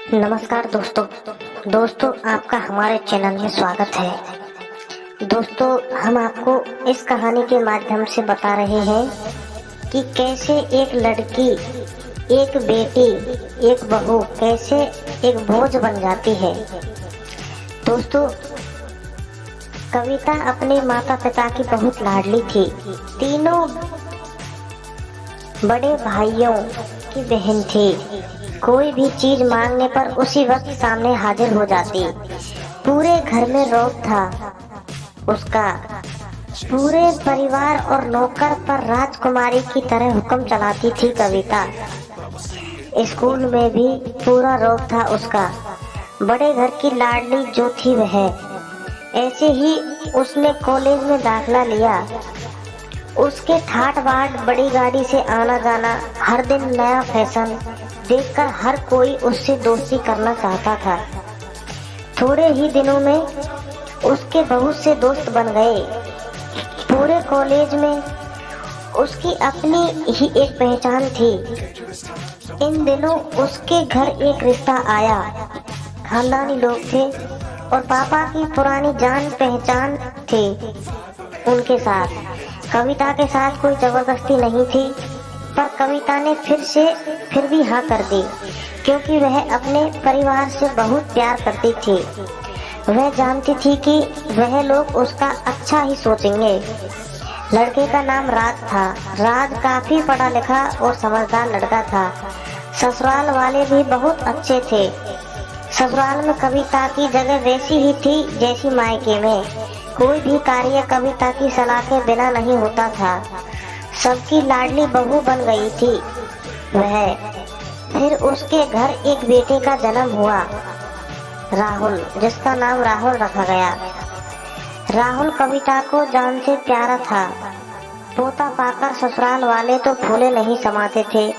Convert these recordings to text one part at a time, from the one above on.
नमस्कार दोस्तों आपका हमारे चैनल में स्वागत है। दोस्तों, हम आपको इस कहानी के माध्यम से बता रहे हैं कि कैसे एक लड़की, एक बेटी, एक बहू कैसे एक बोझ बन जाती है। दोस्तों, कविता अपने माता पिता की बहुत लाडली थी। तीनों बड़े भाइयों की बहन थी। कोई भी चीज मांगने पर उसी वक्त सामने हाजिर हो जाती। पूरे घर में रौब था उसका। पूरे परिवार और नौकर पर राजकुमारी की तरह हुक्म चलाती थी कविता। स्कूल में भी पूरा रौब था उसका। बड़े घर की लाडली जो थी वह। ऐसे ही उसने कॉलेज में दाखिला लिया। उसके ठाट बाट बड़ी गाड़ी से आना जाना, हर दिन नया फैशन देखकर हर कोई उससे दोस्ती करना चाहता था। थोड़े ही दिनों में उसके बहुत से दोस्त बन गए। पूरे कॉलेज में उसकी अपनी ही एक पहचान थी। इन दिनों उसके घर एक रिश्ता आया। खानदानी लोग थे और पापा की पुरानी जान पहचान थी उनके साथ। कविता के साथ कोई जबरदस्ती नहीं थी, पर कविता ने फिर भी हाँ कर दी, क्योंकि वह अपने परिवार से बहुत प्यार करती थी। वह जानती थी कि वह लोग उसका अच्छा ही सोचेंगे। लड़के का नाम राज था। राज काफी पढ़ा लिखा और समझदार लड़का था। ससुराल वाले भी बहुत अच्छे थे। ससुराल में कविता की जगह वैसी ही थी जैसी मायके में। कोई भी कार्य कविता की सलाह के बिना नहीं होता था। सबकी लाडली बहू बन गई थी वह। फिर उसके घर एक बेटे का जन्म हुआ, राहुल, जिसका नाम राहुल रखा गया। राहुल कविता को जान से प्यारा था। पोता पाकर ससुराल वाले तो फूले नहीं समाते थे।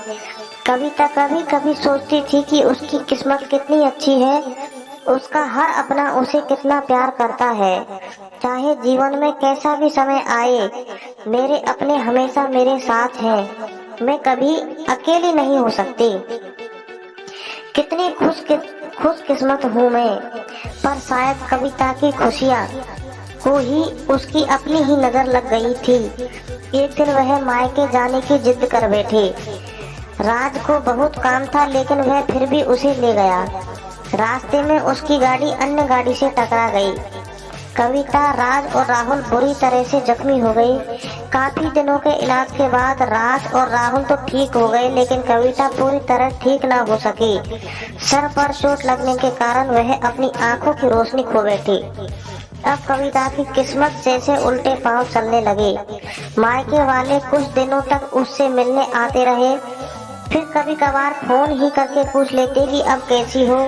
कविता कभी कभी सोचती थी कि उसकी किस्मत कितनी अच्छी है। उसका हर अपना उसे कितना प्यार करता है। चाहे जीवन में कैसा भी समय आए, मेरे अपने हमेशा मेरे साथ हैं। मैं कभी अकेली नहीं हो सकती। कितनी खुशकिस्मत हूँ मैं। पर शायद कविता की खुशियाँ को ही उसकी अपनी ही नजर लग गई थी। एक दिन वह मायके जाने की जिद कर बैठे। राज को बहुत काम था, लेकिन वह फिर भी उसे ले गया। रास्ते में उसकी गाड़ी अन्य गाड़ी से टकरा गई। कविता, राज और राहुल बुरी तरह से जख्मी हो गई। काफी दिनों के इलाज के बाद राज और राहुल तो ठीक हो गए, लेकिन कविता पूरी तरह ठीक ना हो सकी। सर पर चोट लगने के कारण वह अपनी आंखों की रोशनी खो बैठी। अब कविता की किस्मत जैसे उल्टे पांव चलने लगे। मायके वाले कुछ दिनों तक उससे मिलने आते रहे। फिर कभी कभार फोन ही करके पूछ लेते कि अब कैसी हो।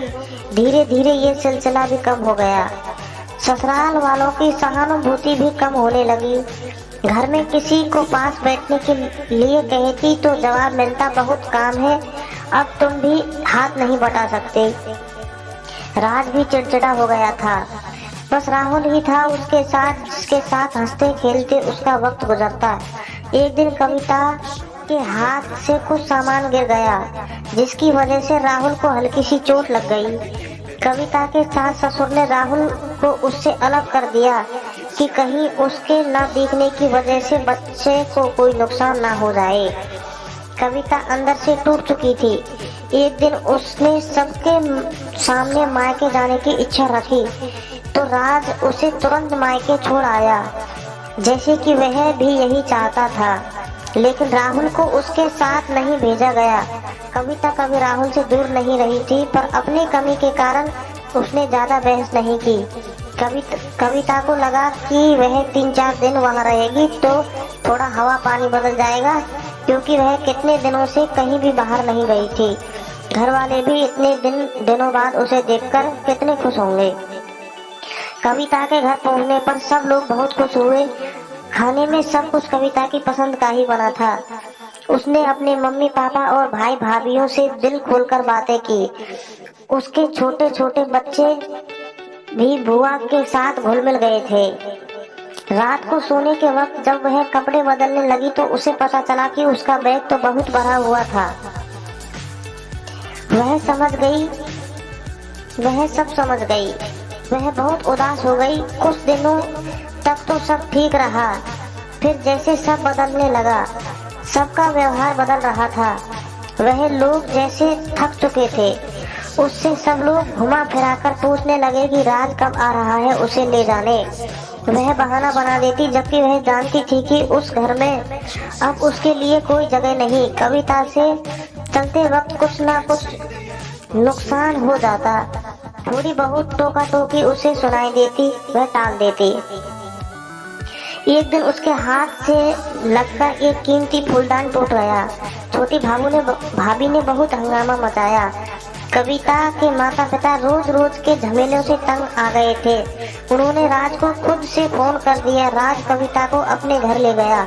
धीरे धीरे ये सिलसिला भी कम हो गया। ससुराल वालों की सहानुभूति भी कम होने लगी। घर में किसी को पास बैठने के लिए कहती तो जवाब मिलता, बहुत काम है, अब तुम भी हाथ नहीं बटा सकते। राज भी चिड़चिड़ा हो गया था। बस राहुल ही था जिसके साथ हंसते खेलते उसका वक्त गुजरता। एक दिन कविता के हाथ से कुछ सामान गिर गया, जिसकी वजह से राहुल को हल्की सी चोट लग गई। कविता के सास ससुर ने राहुल को उससे अलग कर दिया कि कहीं उसके न दिखने की वजह से बच्चे को कोई नुकसान ना हो जाए। कविता अंदर से टूट चुकी थी। एक दिन उसने सबके सामने मायके जाने की इच्छा रखी तो राज उसे तुरंत मायके छोड़ आया, जैसे कि वह भी यही चाहता था। लेकिन राहुल को उसके साथ नहीं भेजा गया। कविता कभी राहुल से दूर नहीं रही थी, पर अपनी कमी के कारण उसने ज्यादा बहस नहीं की। कविता को लगा कि वह 3-4 दिन वहाँ रहेगी तो थोड़ा हवा पानी बदल जाएगा, क्योंकि वह कितने दिनों से कहीं भी बाहर नहीं गई थी। घर वाले भी इतने दिनों बाद उसे देखकर कितने खुश होंगे। कविता के घर पहुँचने पर सब लोग बहुत खुश हुए। खाने में सब कुछ कविता की पसंद का ही बना था। उसने अपने मम्मी पापा और भाई भाभीियों से दिल खोलकर बातें की। उसके छोटे छोटे बच्चे भी बुआ के साथ घुल मिल गए थे। रात को सोने के वक्त जब वह कपड़े बदलने लगी तो उसे पता चला कि उसका बैग तो बहुत भरा हुआ था। वह समझ गई वह सब समझ गई। वह बहुत उदास हो गई। कुछ दिनों तक तो सब ठीक रहा, फिर जैसे सब बदलने लगा, सबका व्यवहार बदल रहा था। वह लोग जैसे थक चुके थे। उससे सब लोग घुमा फिराकर पूछने लगे कि राज कब आ रहा है उसे ले जाने। वह बहाना बना देती, जबकि वह जानती थी कि उस घर में अब उसके लिए कोई जगह नहीं। कविता से चलते वक्त कुछ ना कुछ नुकसान हो जाता। थोड़ी बहुत टोका टोकी उसे सुनाई देती, वह टाल देती। एक दिन उसके हाथ से लगकर एक कीमती फूलदान टूट गया। छोटी भाभी ने बहुत हंगामा मचाया। कविता के माता पिता रोज रोज के झमेलों से तंग आ गए थे। उन्होंने राज को खुद से फोन कर दिया। राज कविता को अपने घर ले गया।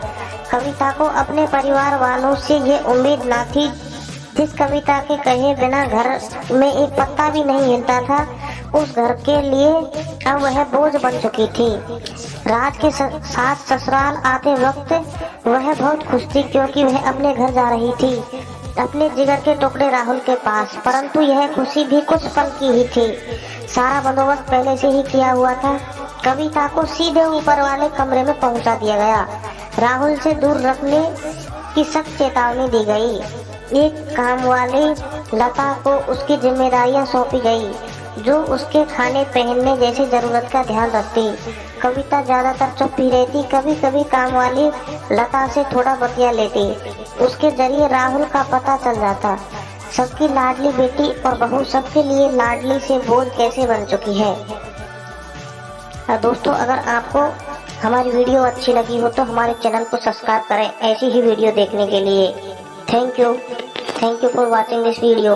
कविता को अपने परिवार वालों से ये उम्मीद ना थी। जिस कविता के कहे बिना घर में एक पत्ता भी नहीं हिलता था, उस घर के लिए अब वह बोझ बन चुकी थी। राज के सास ससुराल आते वक्त वह बहुत खुश थी, क्योंकि वह अपने घर जा रही थी, अपने जिगर के टुकड़े राहुल के पास। परंतु यह खुशी भी कुछ पल की ही थी। सारा बंदोबस्त पहले से ही किया हुआ था। कविता को सीधे ऊपर वाले कमरे में पहुंचा दिया गया। राहुल से दूर रखने की सख्त चेतावनी दी गई। एक काम वाली लता को उसकी जिम्मेदारियां सौंपी गई, जो उसके खाने पहनने जैसी जरूरत का ध्यान रखती। कविता ज्यादातर चुप ही रहती। कभी कभी काम वाली लता से थोड़ा बतिया लेती। उसके जरिए राहुल का पता चल जाता। सबकी लाडली बेटी और बहू सबके लिए लाडली से बोझ कैसे बन चुकी है। दोस्तों, अगर आपको हमारी वीडियो अच्छी लगी हो तो हमारे चैनल को सब्सक्राइब करें ऐसी ही वीडियो देखने के लिए। Thank you for watching this video.